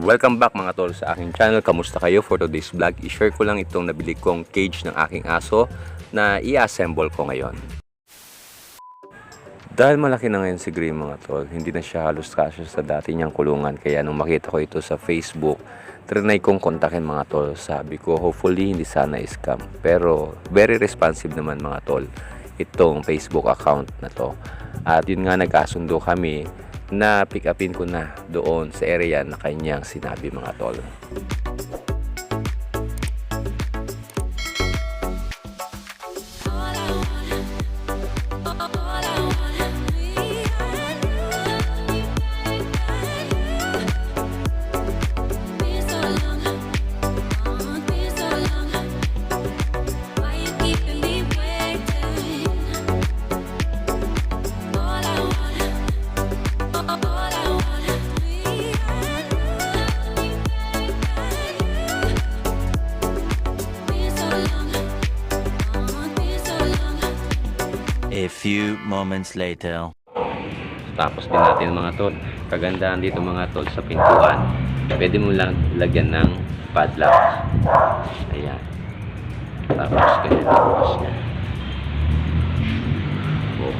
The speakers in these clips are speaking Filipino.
Welcome back mga tol sa aking channel. Kamusta kayo? For today's vlog, i-share ko lang itong nabili kong cage ng aking aso na i-assemble ko ngayon. Dahil malaki na ngayon si Gray mga tol, hindi na siya halos kasya sa dati niyang kulungan. Kaya nung makita ko ito sa Facebook, trinay kong kontakin mga tol. Sabi ko hopefully hindi sana scam. Pero very responsive naman mga tol itong Facebook account na to. At yun nga, nagkasundo kami na pick upin ko na doon sa area na kanyang sinabi mga tol. A few moments later. Tapos din natin mga tol. Kagandahan dito mga tol sa pintuan. Pwede mo lang lagyan ng padlock. Ayan. Tapos ganito. Tapos yan. Oh.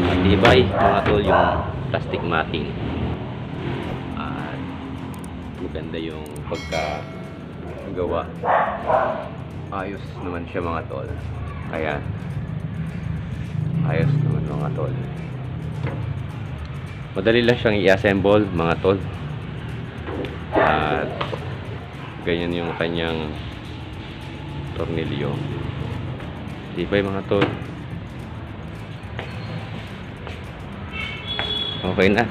Matibay mga tol yung plastic matting. At maganda yung pagkagawa. Ayos naman siya mga tol. Ayan. Ayos naman mga tol. Madali lang siyang i-assemble mga tol. At ganyan yung kanyang tornilyo. Tibay mga tol. Okay na.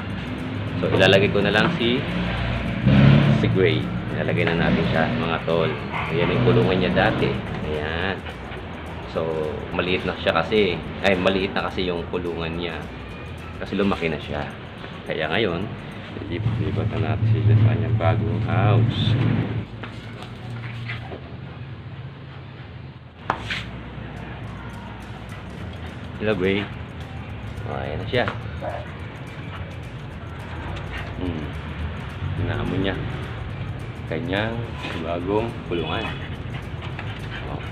So ilalagay ko na lang si Gray. Ilalagay na natin siya mga tol. Ayan yung kulungan niya dati. Ayan. So, maliit na siya kasi, maliit na kasi yung kulungan niya. Kasi lumaki na siya. Kaya ngayon, lipat na natin sila sa kanyang bagong house. Hello, Gray. Ayan na siya. Inaamon niya. Kanyang bagong kulungan.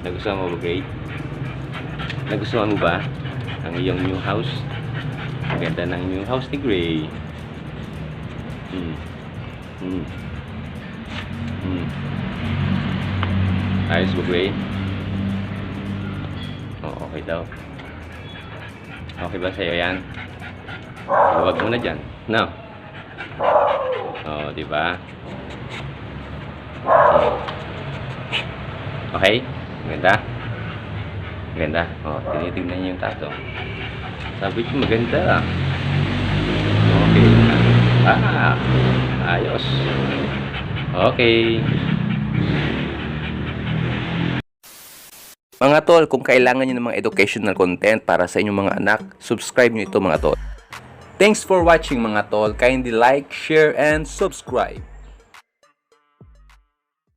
Nagustuhan mo ba, Gray? Nagustuhan mo ba ang iyong new house? Ang ganda ng new house ni Gray. Ayos ba, Gray? Oh, okay daw. Okay ba sa'yo yan? Huwag mo na dyan. No? Oh, diba? Okay? Maganda? Maganda? O, tinitignan niyo yung tato. Sabi ko maganda. Okay. Ayos. Okay. Mga tol, kung kailangan niyo ng mga educational content para sa inyong mga anak, subscribe niyo ito mga tol. Thanks for watching mga tol. Kindly like, share, and subscribe.